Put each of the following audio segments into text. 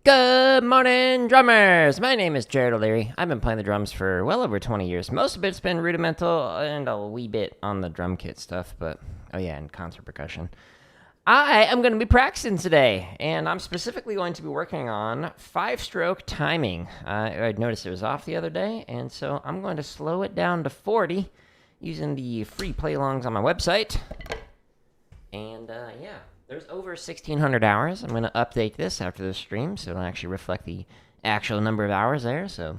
Good morning, drummers! My name is Jared O'Leary. I've been playing the drums for well over 20 years. Most of it's been rudimental and a wee bit on the drum kit stuff, but oh yeah, and concert percussion. I am going to be practicing today, and I'm specifically going to be working on 5-stroke timing. I noticed it was off the other day, and so I'm going to slow it down to 40 using the free play-alongs on my website. And yeah. There's over 1,600 hours. I'm going to update this after the stream, so it'll actually reflect the actual number of hours there, so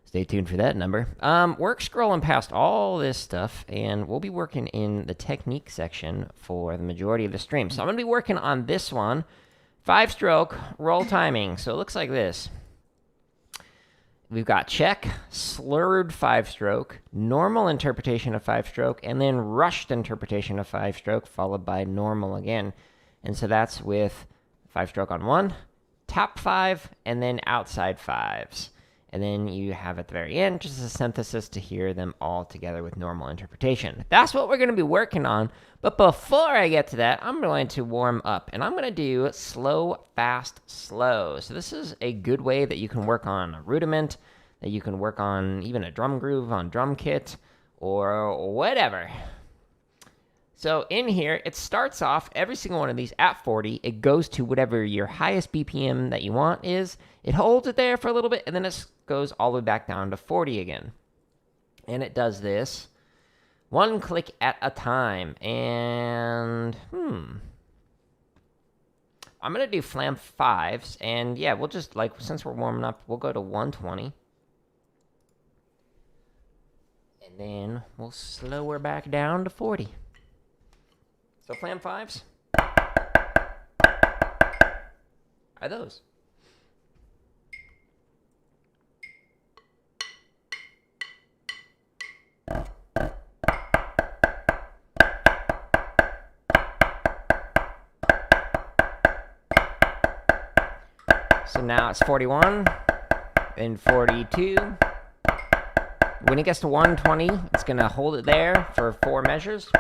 stay tuned for that number. We're scrolling past all this stuff, and we'll be working in the technique section for the majority of the stream. So I'm going to be working on this one, 5-stroke roll timing. So it looks like this. We've got check, slurred 5-stroke, normal interpretation of 5-stroke, and then rushed interpretation of 5-stroke, followed by normal again. And so that's with 5-stroke on 1, top 5, and then outside 5s. And then you have at the very end just a synthesis to hear them all together with normal interpretation. That's what we're going to be working on. But before I get to that, I'm going to warm up. And I'm going to do slow, fast, slow. So this is a good way that you can work on a rudiment, that you can work on even a drum groove on drum kit, or whatever. So in here, it starts off, every single one of these at 40. It goes to whatever your highest BPM that you want is. It holds it there for a little bit, and then it goes all the way back down to 40 again. And it does this one click at a time. And, I'm going to do flam 5s. And yeah, we'll just, since we're warming up, we'll go to 120. And then we'll slow her back down to 40. So flam 5s are those. So now it's 41 and 42. When it gets to 120, it's going to hold it there for 4 measures.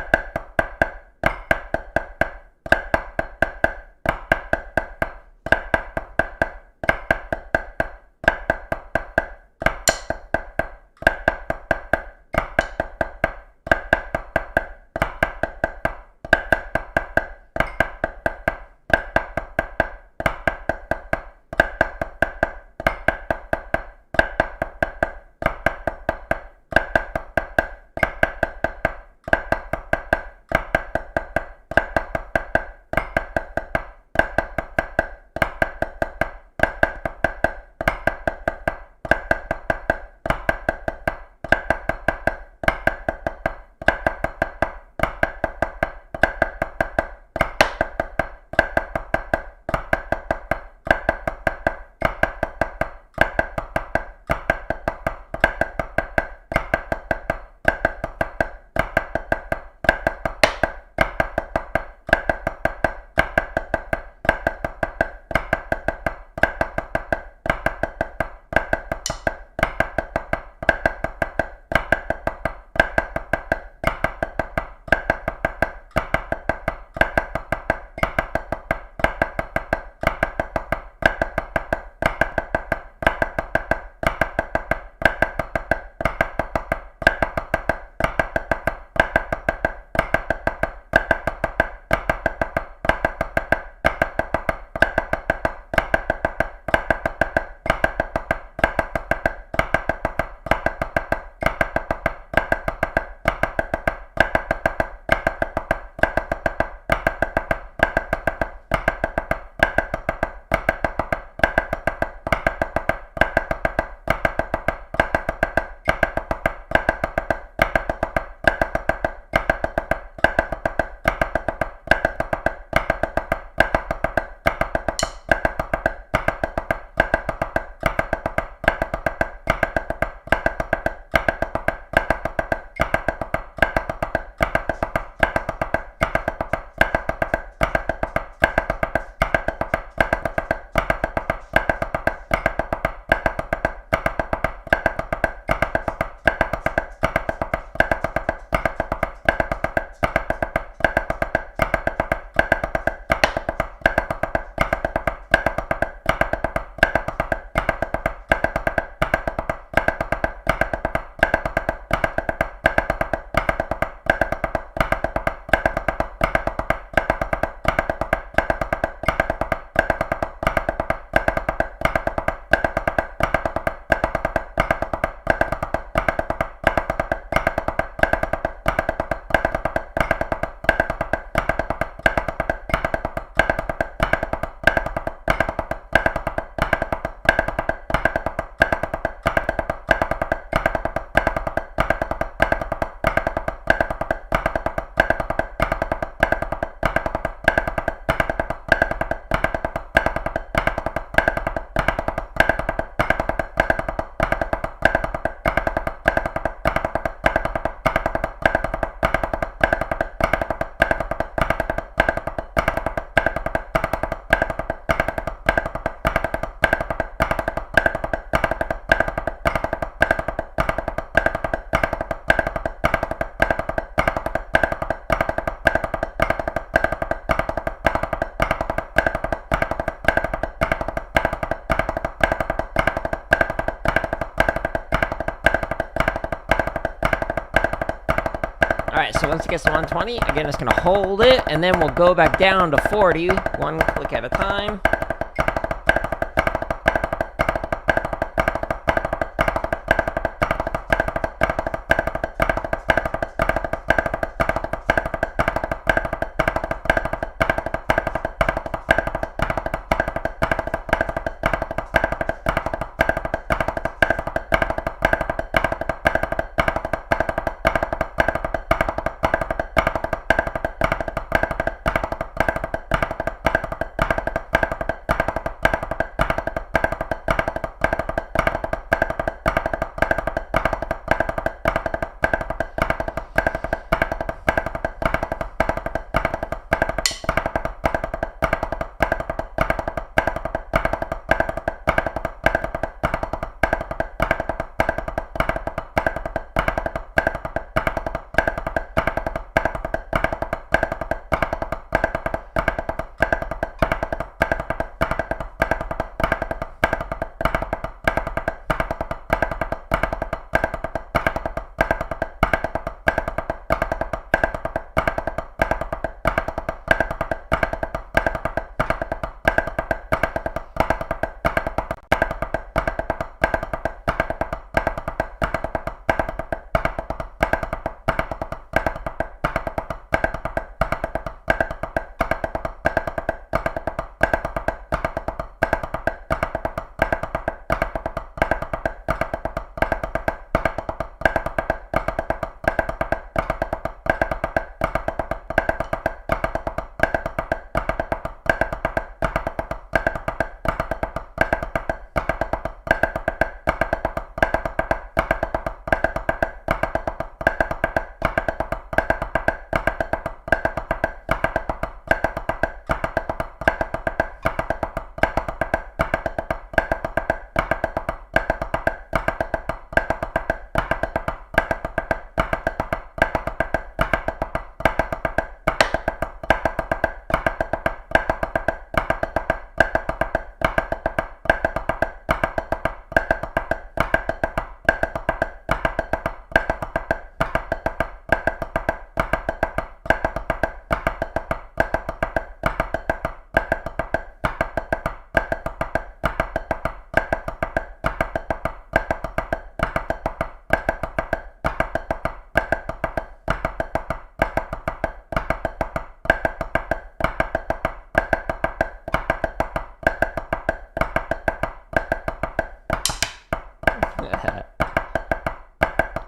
Alright, so once it gets to 120, again, it's going to hold it, and then we'll go back down to 40, one click at a time.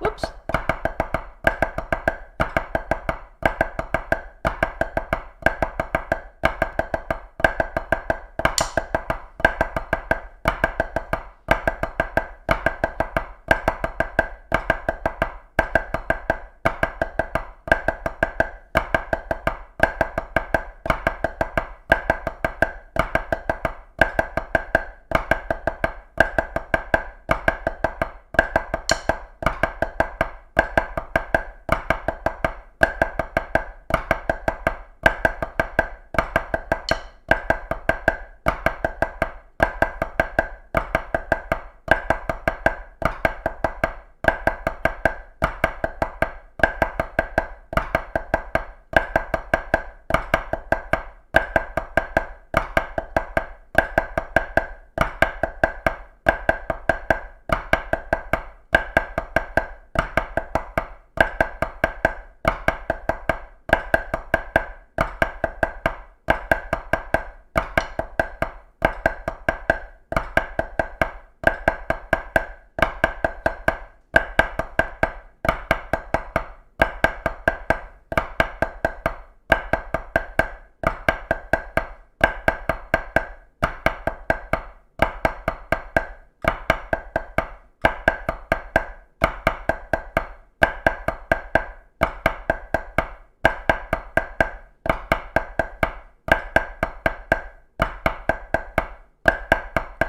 Whoops.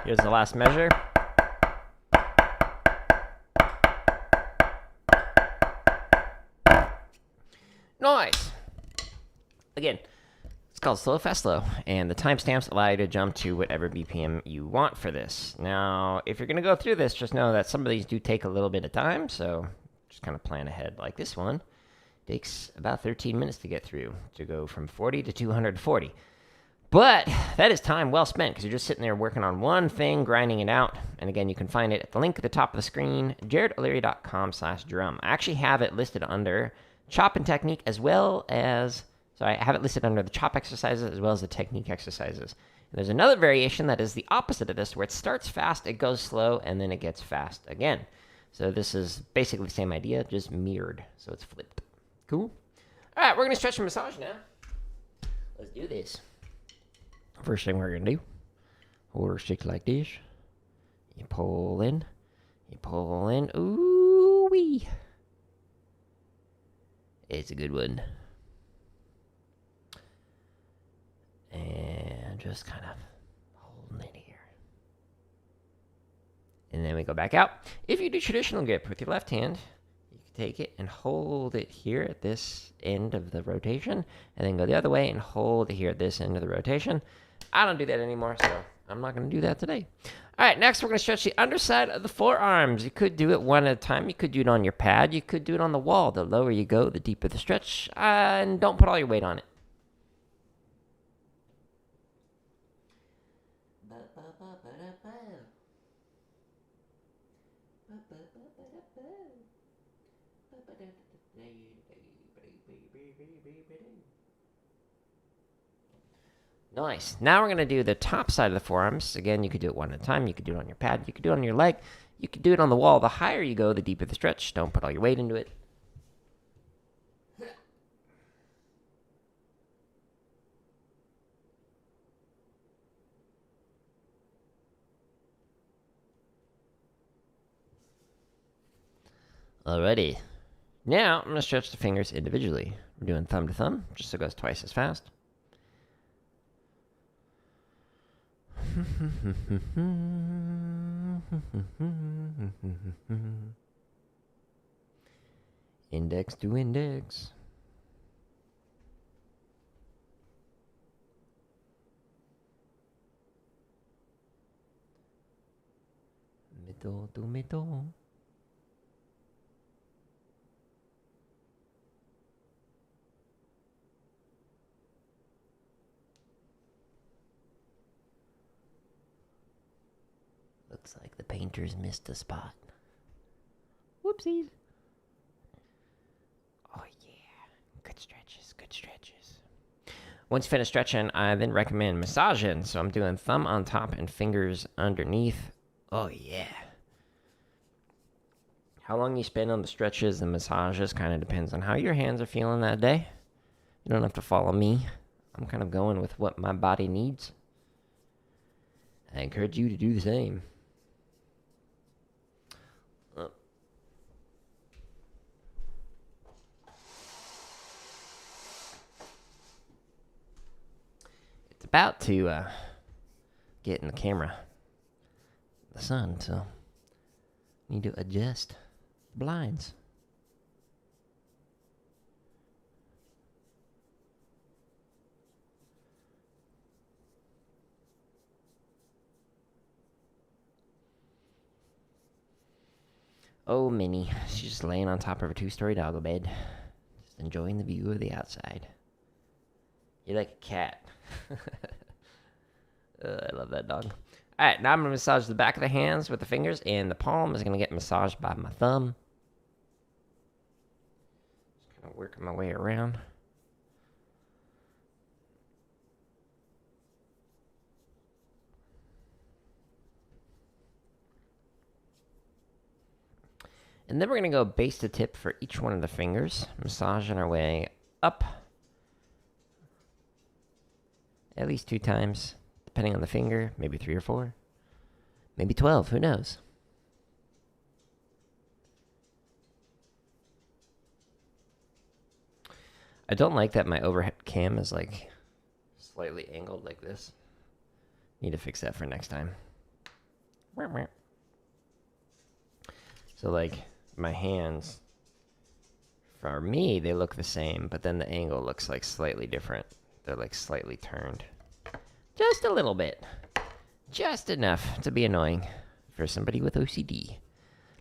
Here's the last measure. Nice. Again, it's called slow, fast, slow, and the timestamps allow you to jump to whatever BPM you want for this. Now, if you're going to go through this, just know that some of these do take a little bit of time, so just kind of plan ahead like this one. Takes about 13 minutes to get through, to go from 40 to 240. But that is time well spent, because you're just sitting there working on one thing, grinding it out. And again, you can find it at the link at the top of the screen, jaredoleary.com/drum. I actually have it listed under chop and technique, as well as, so I have it listed under the chop exercises as well as the technique exercises. And there's another variation that is the opposite of this, where it starts fast, it goes slow, and then it gets fast again. So this is basically the same idea, just mirrored. So it's flipped. Cool. All right, we're going to stretch and massage now. Let's do this. First thing we're going to do, hold her stick like this. You pull in. You pull in. Ooh-wee. It's a good one. And just kind of holding it here. And then we go back out. If you do traditional grip with your left hand, you can take it and hold it here at this end of the rotation, and then go the other way and hold it here at this end of the rotation. I don't do that anymore, so I'm not going to do that today. All right, next we're going to stretch the underside of the forearms. You could do it one at a time. You could do it on your pad. You could do it on the wall. The lower you go, the deeper the stretch. And don't put all your weight on it. Nice. Now we're going to do the top side of the forearms. Again, you could do it one at a time. You could do it on your pad. You could do it on your leg. You could do it on the wall. The higher you go, the deeper the stretch. Don't put all your weight into it. Alrighty. Now, I'm going to stretch the fingers individually. We're doing thumb to thumb, just so it goes twice as fast. Index to index. Middle to middle. Looks like the painters missed a spot. Whoopsies. Oh yeah. Good stretches, good stretches. Once you finish stretching, I then recommend massaging. So I'm doing thumb on top and fingers underneath. Oh yeah. How long you spend on the stretches and massages kind of depends on how your hands are feeling that day. You don't have to follow me. I'm kind of going with what my body needs. I encourage you to do the same. It's about to get in the camera, the sun, so need to adjust the blinds. Oh, Minnie. She's just laying on top of her 2-story doggo bed. Just enjoying the view of the outside. You're like a cat. I love that dog. Alright, now I'm going to massage the back of the hands with the fingers, and the palm is going to get massaged by my thumb. Just kind of working my way around. And then we're going to go base to tip for each one of the fingers, massaging our way up. At least 2 times, depending on the finger, maybe 3 or 4, maybe 12, who knows? I don't like that my overhead cam is like slightly angled like this. Need to fix that for next time. So like my hands, for me, they look the same, but then the angle looks like slightly different. They're like slightly turned. Just a little bit. Just enough to be annoying for somebody with OCD.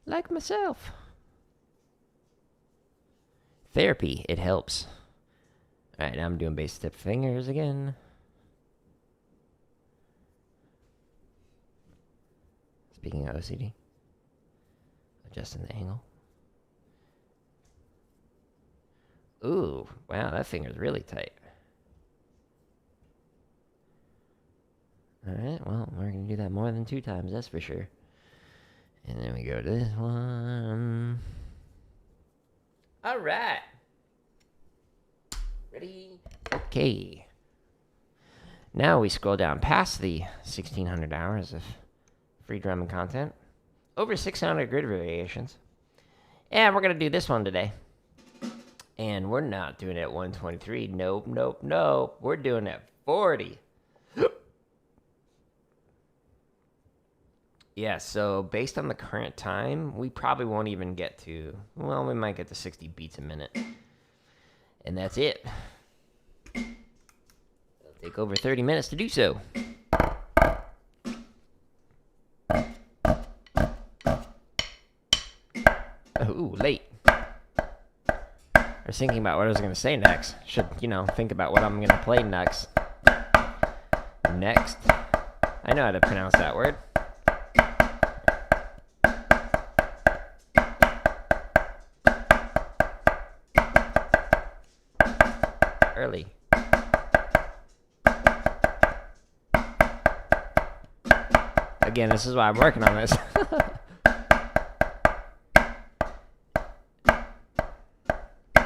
Like myself. Therapy, it helps. All right, now I'm doing bass tip fingers again. Speaking of OCD, adjusting the angle. Ooh, wow, that finger's really tight. All right, well, we're going to do that more than 2 times, that's for sure. And then we go to this one. All right. Ready? Okay. Now we scroll down past the 1,600 hours of free drumming content. Over 600 grid variations. And we're going to do this one today. And we're not doing it at 123. Nope, nope, nope. We're doing it at 40. Yeah, so based on the current time, we probably won't even get to, well, we might get to 60 beats a minute. And that's it. It'll take over 30 minutes to do so. Ooh, late. I was thinking about what I was going to say next. Should, think about what I'm going to play next. Next. I know how to pronounce that word. Early. Again, this is why I'm working on this.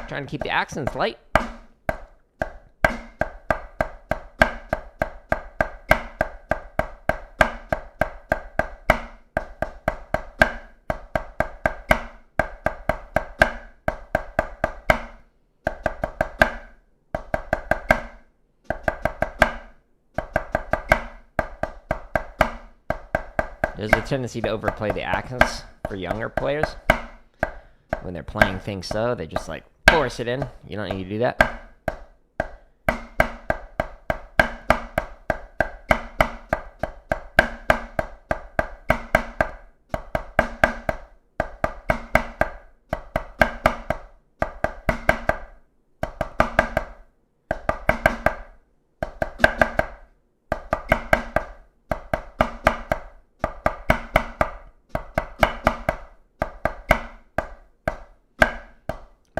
Trying to keep the accents light. There's a tendency to overplay the accents for younger players. When they're playing things slow, they just force it in. You don't need to do that.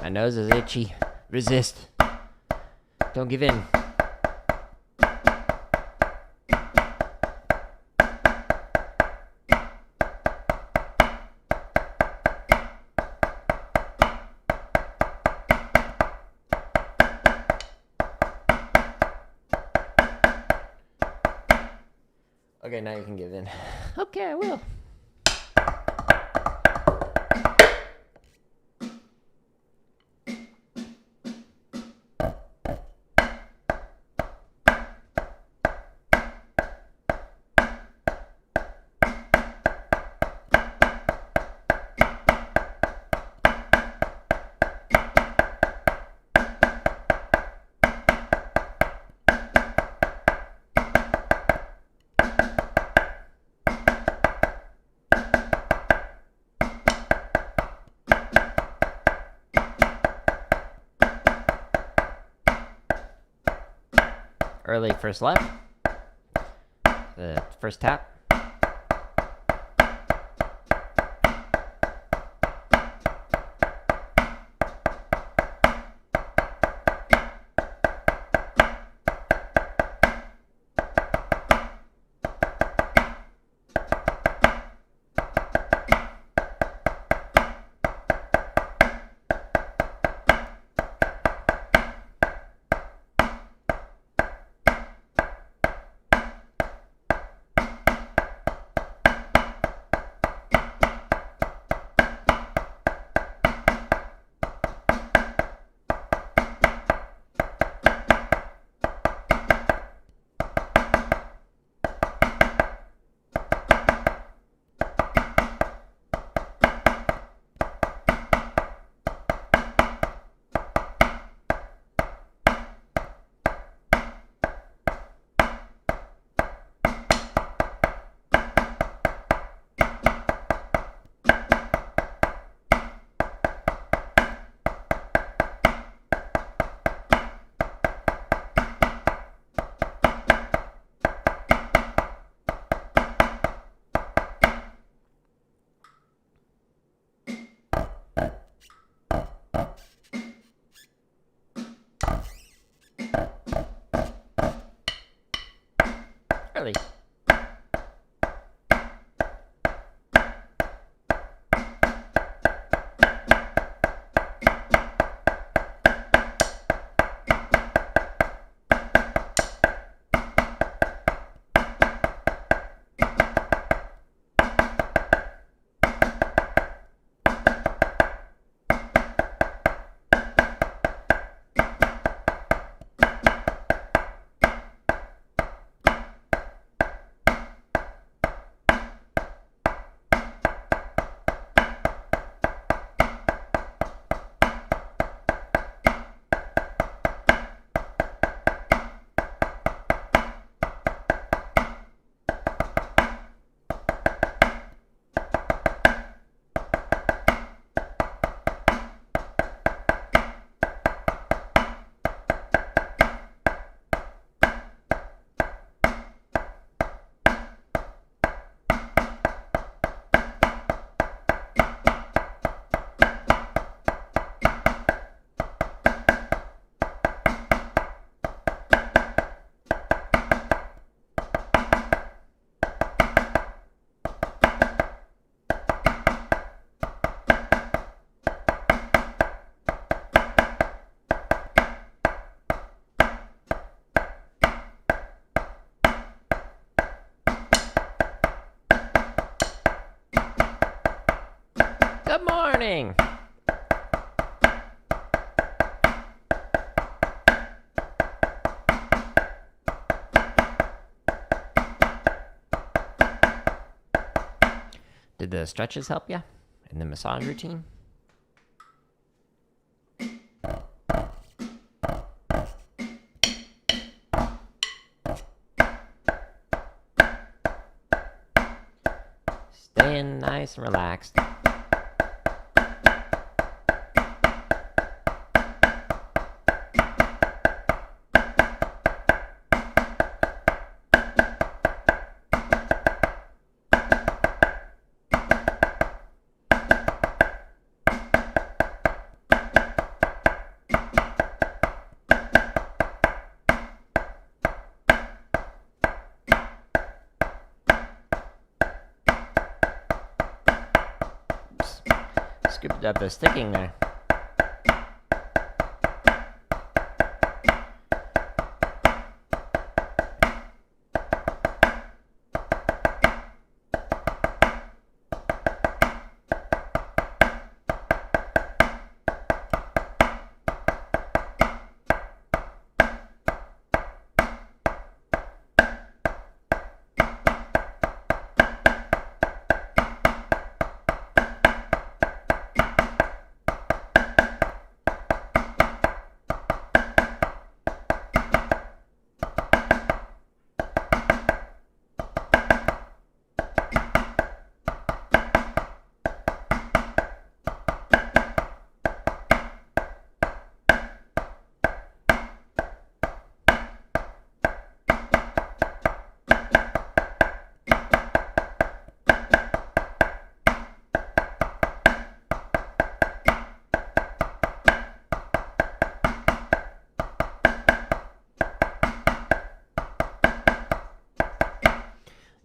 My nose is itchy. Resist. Don't give in. Okay, now you can give in. Okay, I will. Early first left. The first tap. early. Good morning. Did the stretches help you in the massage routine? Staying nice and relaxed. Scooped up a sticking there.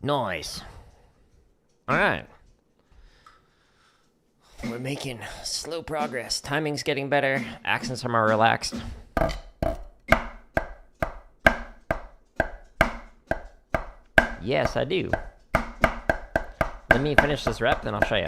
Nice. All right. We're making slow progress. Timing's getting better. Accents are more relaxed. Yes, I do. Let me finish this rep, then I'll show you.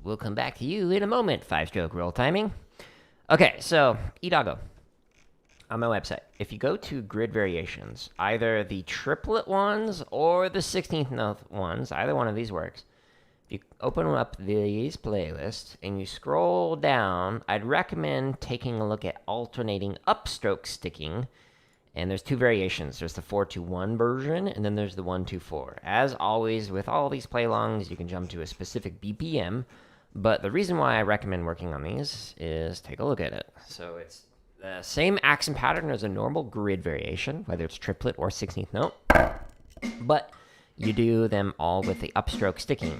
we'll come back to you in a moment. 5-stroke roll timing. Okay, so eDoggo. On my website, if you go to grid variations, either the triplet ones or the 16th note ones, either one of these works. If you open up these playlists and you scroll down, I'd recommend taking a look at alternating upstroke sticking. And there's two variations. There's the 4-2-1 version, and then there's the 1-2-4. As always, with all these play-alongs, you can jump to a specific BPM. But the reason why I recommend working on these is take a look at it. So it's the same accent pattern as a normal grid variation, whether it's triplet or 16th note, but you do them all with the upstroke sticking.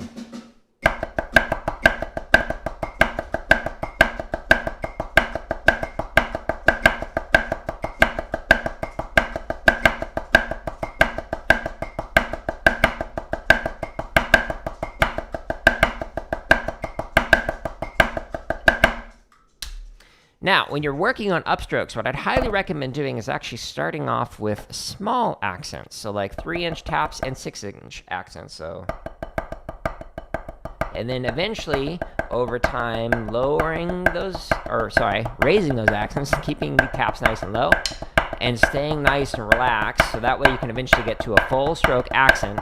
Now, when you're working on upstrokes, what I'd highly recommend doing is actually starting off with small accents. So like 3-inch taps and 6-inch accents. So, and then eventually, over time, raising those accents, keeping the taps nice and low, and staying nice and relaxed. So that way you can eventually get to a full stroke accent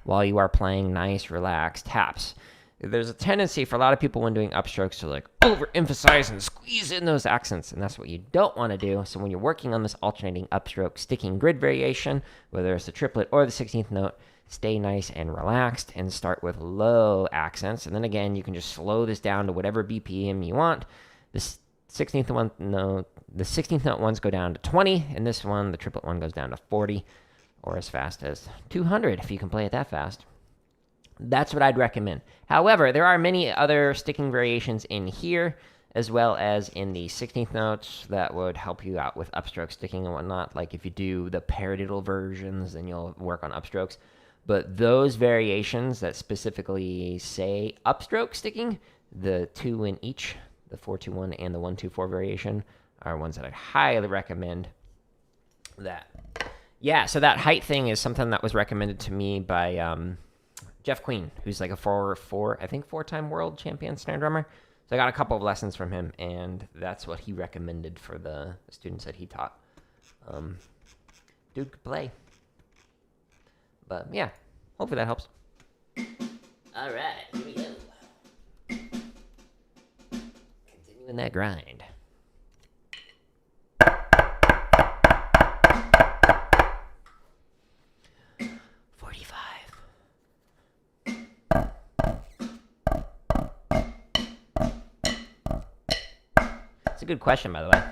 while you are playing nice, relaxed taps. There's a tendency for a lot of people when doing upstrokes to like overemphasize and squeeze in those accents, and that's what you don't want to do. So when you're working on this alternating upstroke sticking grid variation, whether it's the triplet or the 16th note, stay nice and relaxed and start with low accents. And then again, you can just slow this down to whatever BPM you want. The 16th note ones go down to 20, and this one, the triplet one, goes down to 40, or as fast as 200 if you can play it that fast. That's what I'd recommend. However, there are many other sticking variations in here, as well as in the 16th notes that would help you out with upstroke sticking and whatnot. Like if you do the paradiddle versions, then you'll work on upstrokes. But those variations that specifically say upstroke sticking, the 2 in each, the 4-2-1 and the 1-2-4 variation, are ones that I'd highly recommend. Yeah, so that height thing is something that was recommended to me by Jeff Queen, who's like a four-time world champion snare drummer. So I got a couple of lessons from him, and that's what he recommended for the students that he taught. Dude could play. But yeah, hopefully that helps. All right, here we go. Continuing that grind. It's a good question, by the way.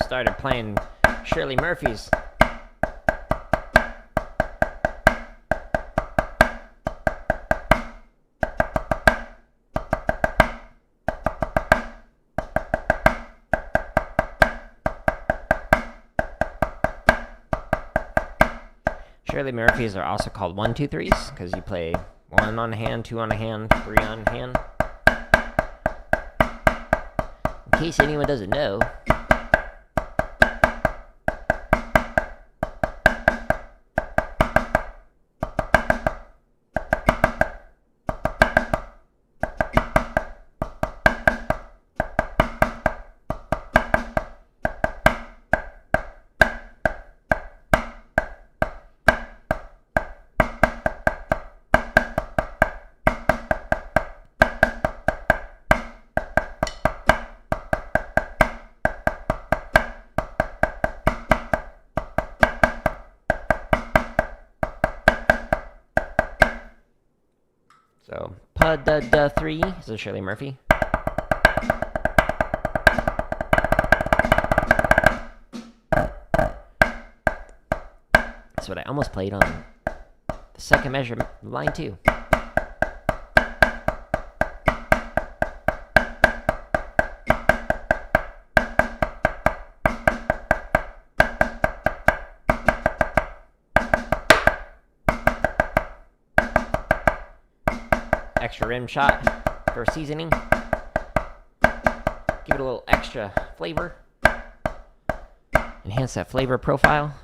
Started playing Shirley Murphy's. Shirley Murphy's are also called 1-2-3s because you play 1 on a hand, 2 on a hand, 3 on a hand. In case anyone doesn't know. So, pa-da-da-3 is a Shirley Murphy. That's what I almost played on the second measure, line 2. extra rim shot for seasoning. Give it a little extra flavor. Enhance that flavor profile.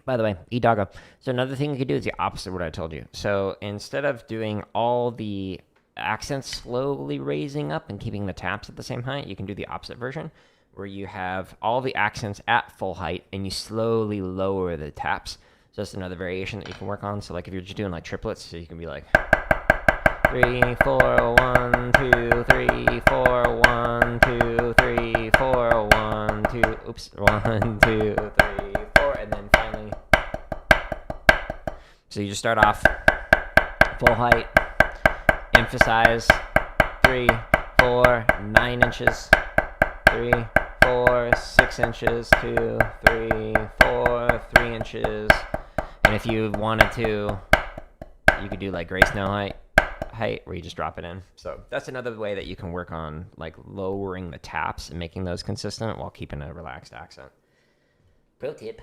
By the way, E-Doggo. So another thing you could do is the opposite of what I told you. So instead of doing all the accents slowly raising up and keeping the taps at the same height, you can do the opposite version, where you have all the accents at full height and you slowly lower the taps. So that's another variation that you can work on. So like if you're just doing like triplets, so you can be like 3, 4, 1, 2, 3, 4, 1, 2, 3, 4, 1, 2, oops, 1, 2, 3, 4, and then finally. So you just start off full height, emphasize 3, 4, 9 inches, 3, 4, 6 inches, 2, 3, 4, 3 inches. And if you wanted to, you could do like Grace No height where you just drop it in. So that's another way that you can work on like lowering the taps and making those consistent while keeping a relaxed accent. Pro tip.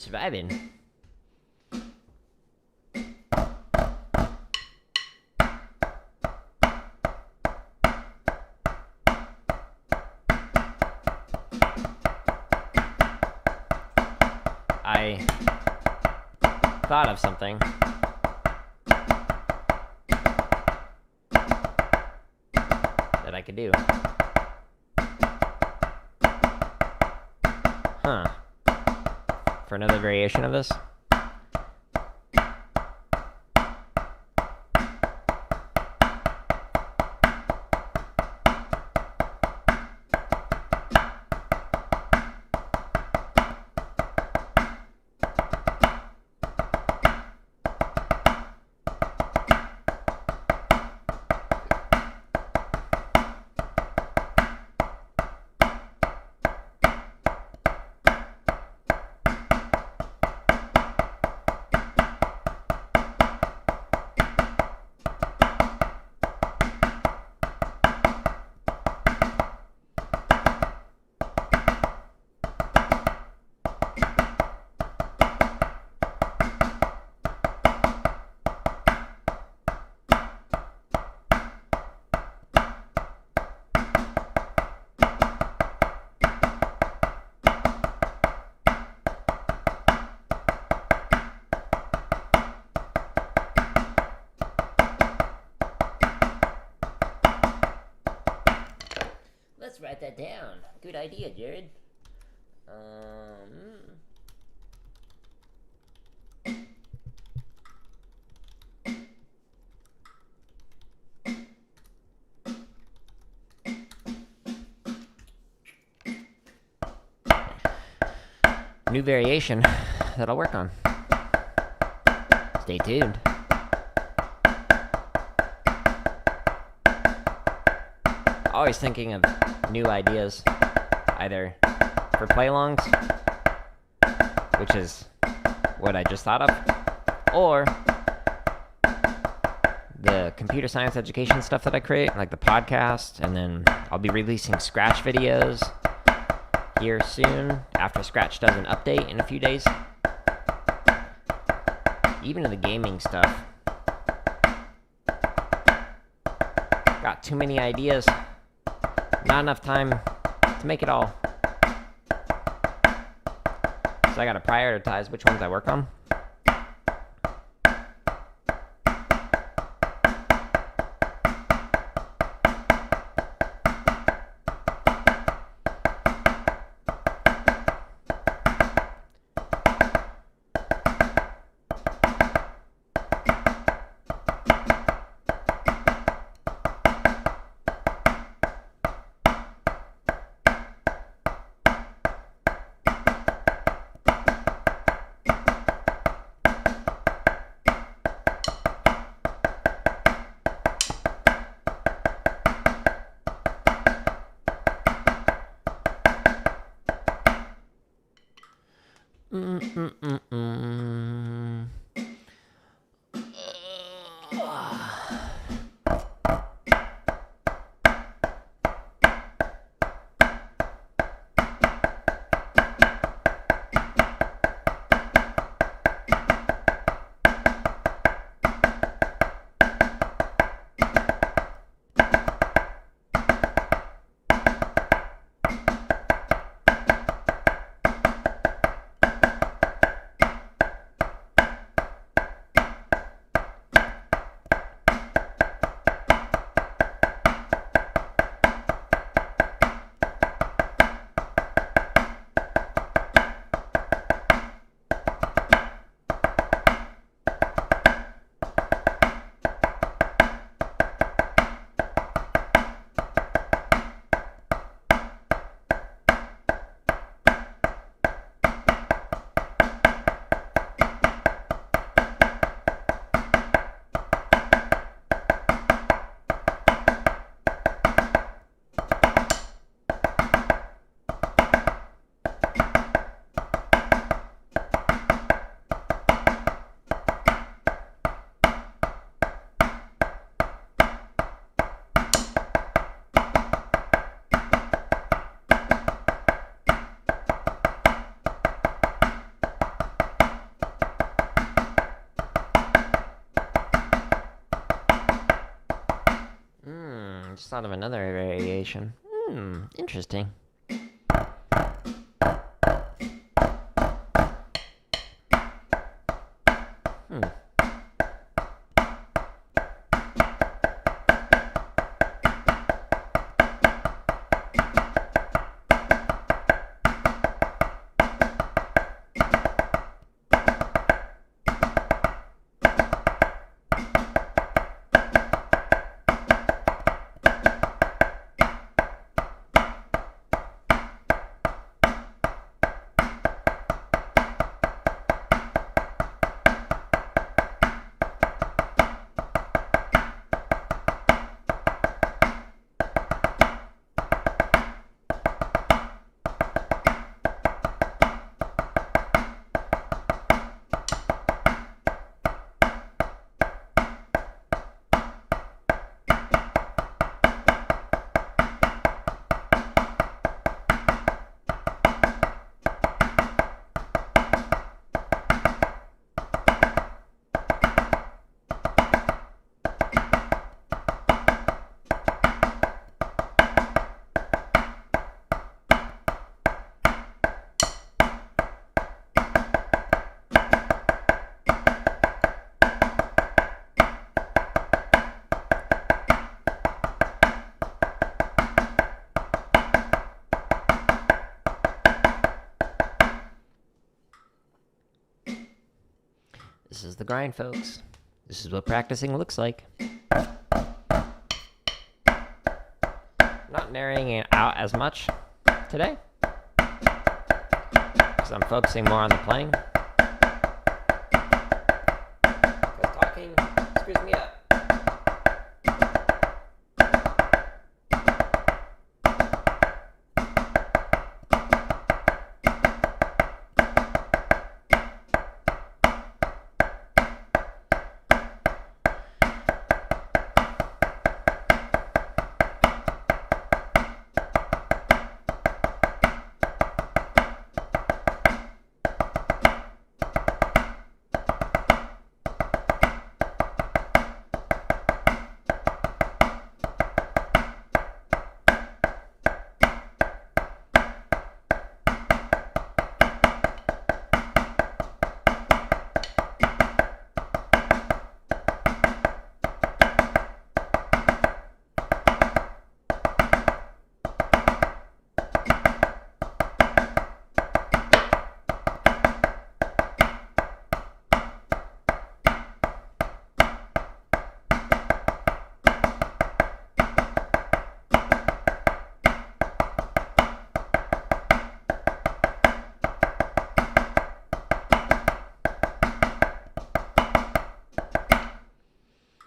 surviving. I thought of something. That I could do. Huh. For another variation of this? Let's write that down. Good idea, Jared. New variation that I'll work on. Stay tuned. Always thinking of new ideas, either for play-alongs, which is what I just thought of, or the computer science education stuff that I create, like the podcast, and then I'll be releasing Scratch videos here soon, after Scratch does an update in a few days. Even the gaming stuff. Got too many ideas. Not enough time to make it all. So I gotta prioritize which ones I work on. thought of another variation. Interesting. This is the grind, folks. This is what practicing looks like. Not narrowing it out as much today, because I'm focusing more on the playing. Because talking screws me up.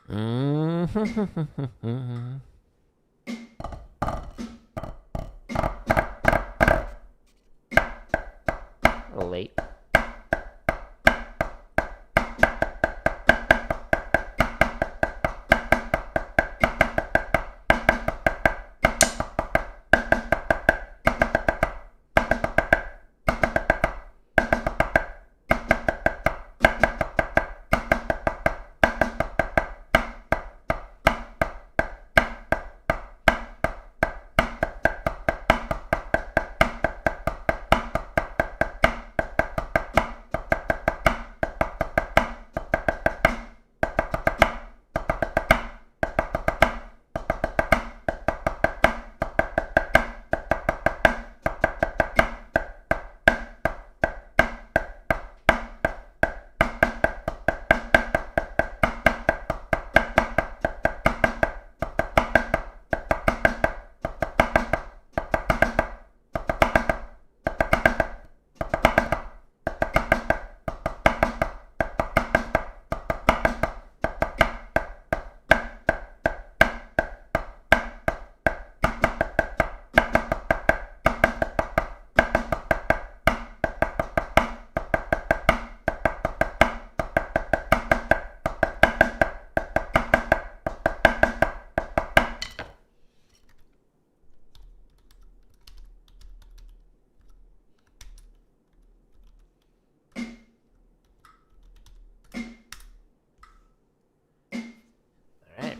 A little late.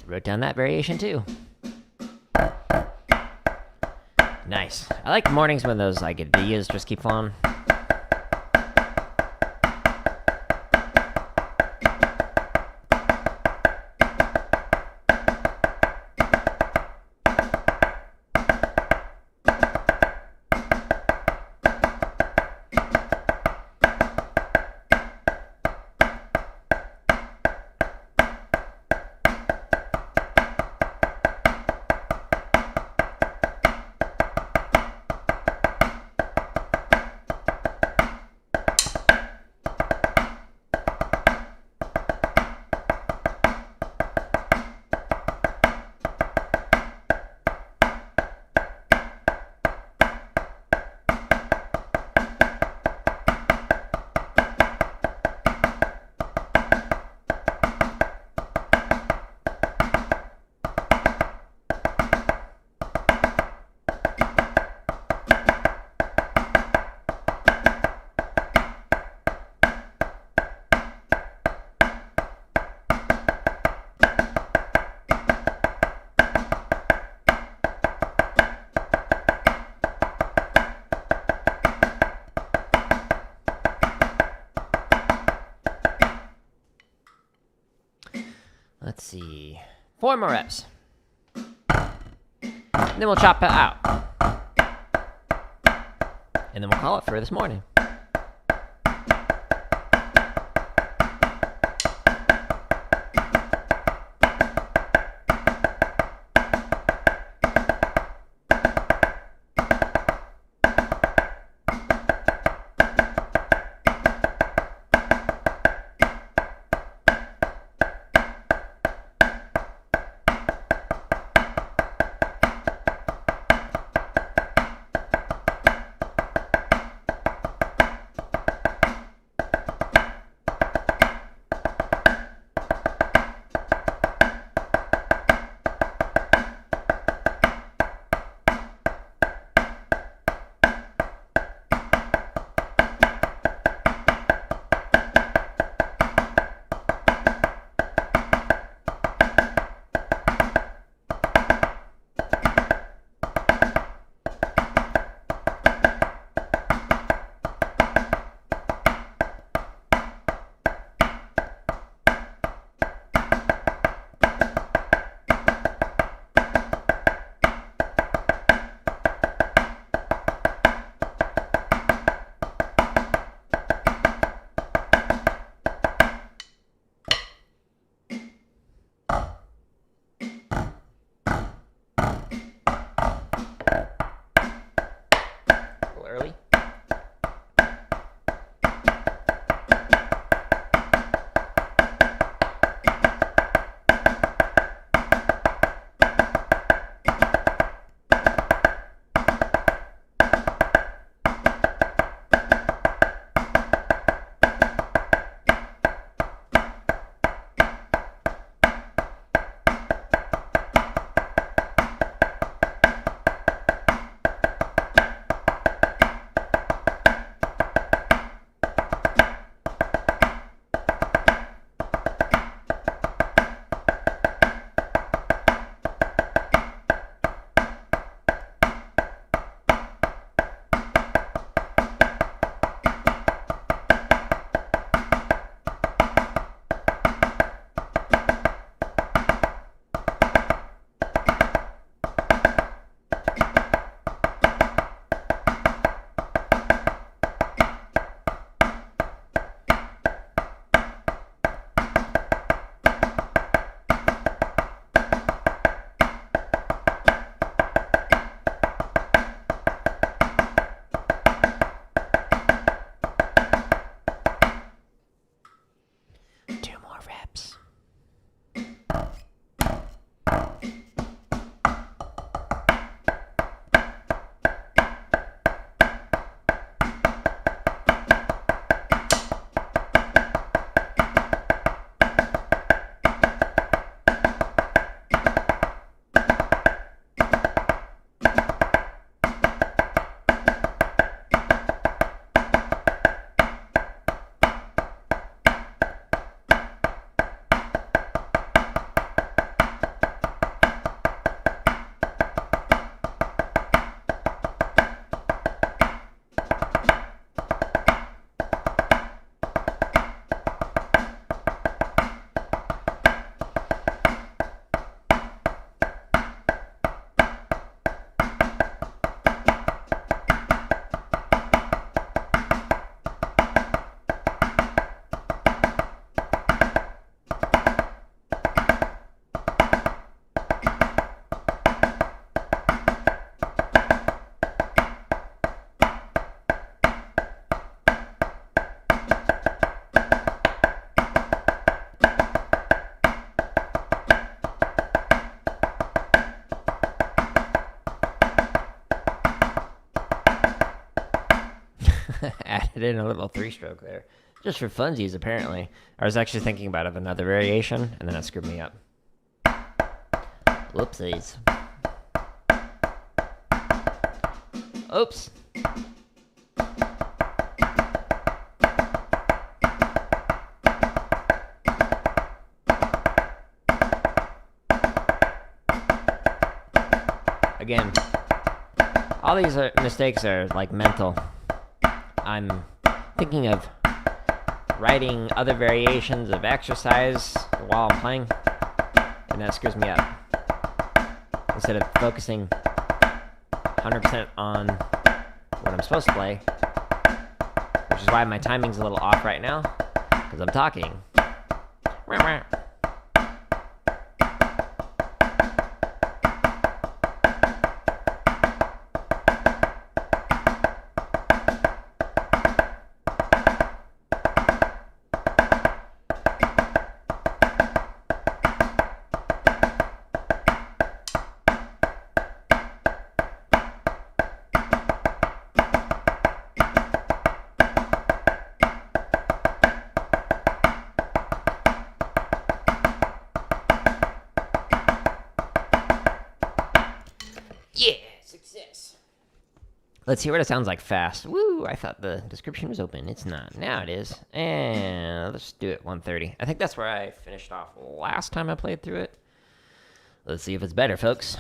Wrote down that variation too. Nice. I like mornings when those like ideas just keep flowing. Let's see. 4 more reps. And then we'll chop it out. And then we'll call it for this morning. in a little 3-stroke there. Just for funsies, apparently. I was actually thinking about another variation, and then it screwed me up. Whoopsies. Oops. Again, all these mistakes are like mental. I'm thinking of writing other variations of exercise while I'm playing, and that screws me up. Instead of focusing 100% on what I'm supposed to play, which is why my timing's a little off right now, because I'm talking. Yeah, success. Let's see what it sounds like fast. Woo, I thought the description was open. It's not. Now it is. And let's do it 130. I think that's where I finished off last time I played through it. Let's see if it's better, folks.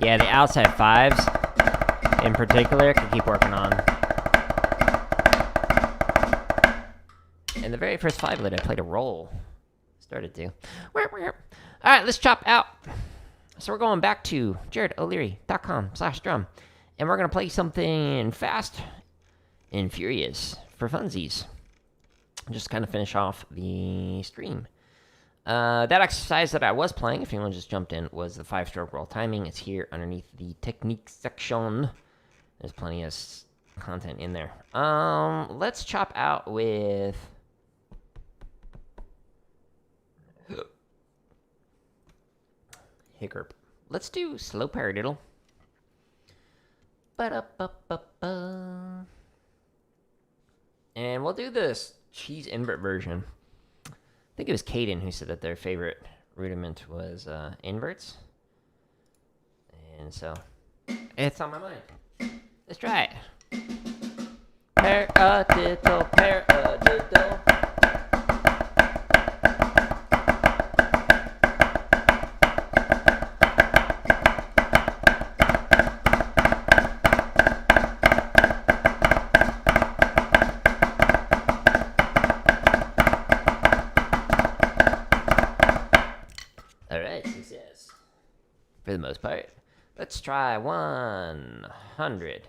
Yeah, the outside 5s, in particular, I could keep working on. In the very first 5-lit, I played a roll. Started to. Alright, let's chop out. So we're going back to jaredolleary.com/drum. And we're going to play something fast and furious for funsies. Just kind of finish off the stream. That exercise that I was playing, if anyone just jumped in, was the 5-stroke roll timing. It's here underneath the technique section. There's plenty of content in there. Let's chop out with hiccup. Let's do slow paradiddle. Ba-da-ba-ba-ba. And we'll do this cheese invert version. I think it was Caden who said that their favorite rudiment was inverts. And so, it's on my mind. Let's try it. Paradiddle, paradiddle. For the most part. Let's try 100.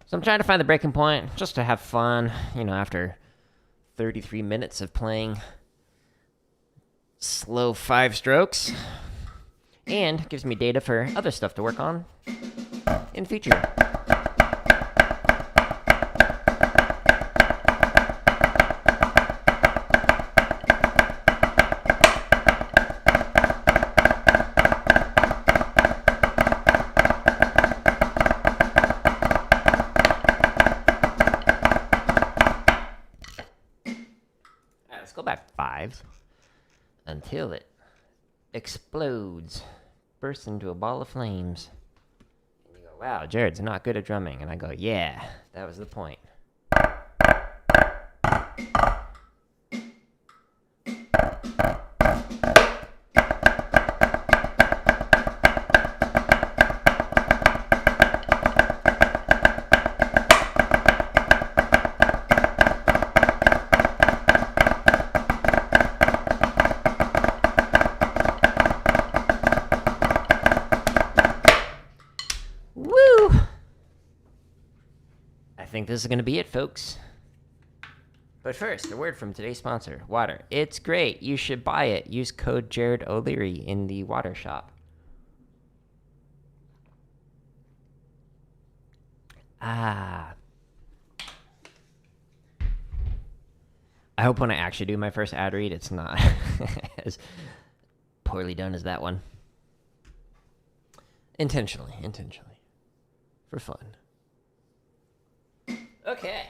So I'm trying to find the breaking point, just to have fun, you know, after 33 minutes of playing slow 5 strokes. And gives me data for other stuff to work on in the future. Go back 5 until it explodes, bursts into a ball of flames. And you go, wow, Jared's not good at drumming. And I go, yeah, that was the point. this is going to be it, folks. But first, a word from today's sponsor, water. It's great. You should buy it. Use code Jared O'Leary in the water shop. I hope when I actually do my first ad read, it's not as poorly done as that one. Intentionally. For fun. Okay.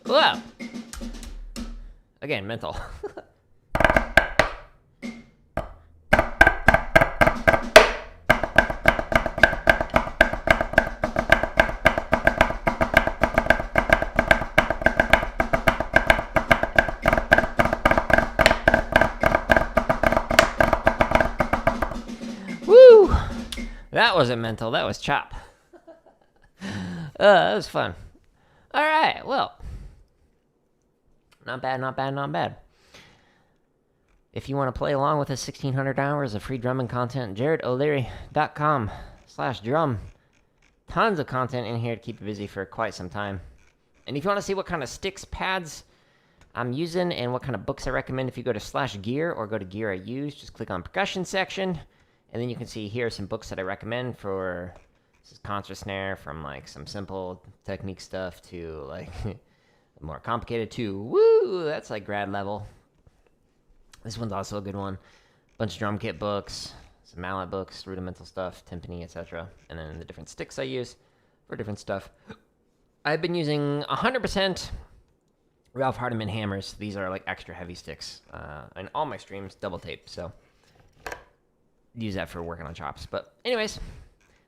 Whoa! Again, mental. Woo! That wasn't mental, that was chop. That was fun. Alright, well. Not bad. If you want to play along with his 1,600 hours of free drumming content, jaredoleary.com/drum. Tons of content in here to keep you busy for quite some time. And if you want to see what kind of sticks, pads I'm using and what kind of books I recommend, if you go to /gear or go to gear I use, just click on percussion section. And then you can see here are some books that I recommend for this is concert snare, from like some simple technique stuff to like more complicated to woo, that's like grad level. This one's also a good one. Bunch of drum kit books, some mallet books, rudimental stuff, timpani, etc. And then the different sticks I use for different stuff. I've been using 100% Ralph Hardiman hammers. These are like extra heavy sticks. And all my streams double tape, so use that for working on chops. But anyways,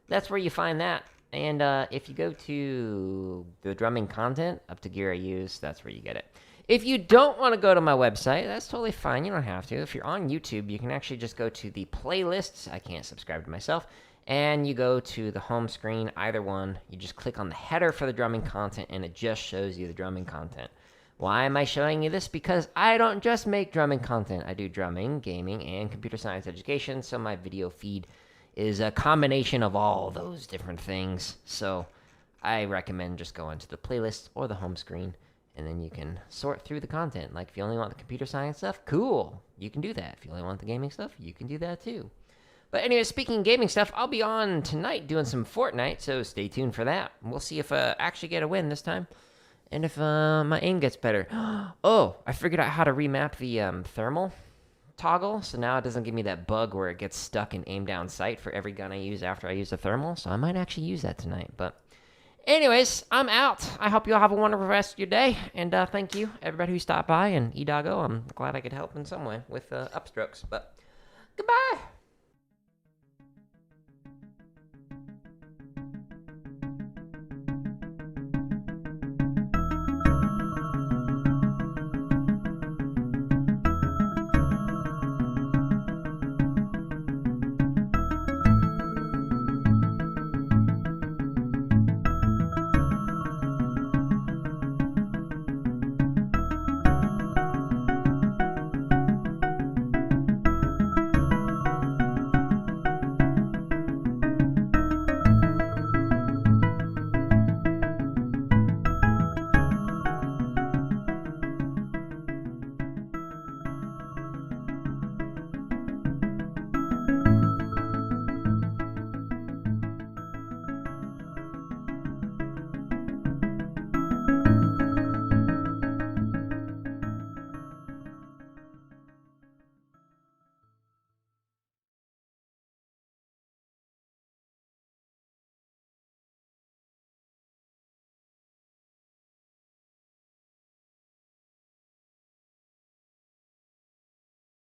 that's where you find that. And if you go to the drumming content, up to gear I use, that's where you get it. If you don't want to go to my website, that's totally fine. You don't have to. If you're on YouTube, you can actually just go to the playlists. I can't subscribe to myself. And you go to the home screen, either one. You just click on the header for the drumming content, and it just shows you the drumming content. Why am I showing you this? Because I don't just make drumming content. I do drumming, gaming, and computer science education, so my video feed is a combination of all those different things. So I recommend just going to the playlist or the home screen, and then you can sort through the content. Like if you only want the computer science stuff, cool, you can do that. If you only want the gaming stuff, you can do that too. But anyway, speaking of gaming stuff, I'll be on tonight doing some Fortnite, so stay tuned for that. We'll see if I actually get a win this time, and if my aim gets better. Oh, I figured out how to remap the thermal toggle, so now it doesn't give me that bug where it gets stuck in aim down sight for every gun I use after I use the thermal, so I might actually use that tonight. But anyways, I'm out. I hope you all have a wonderful rest of your day, and thank you everybody who stopped by, and E-Doggo, I'm glad I could help in some way with upstrokes, but goodbye.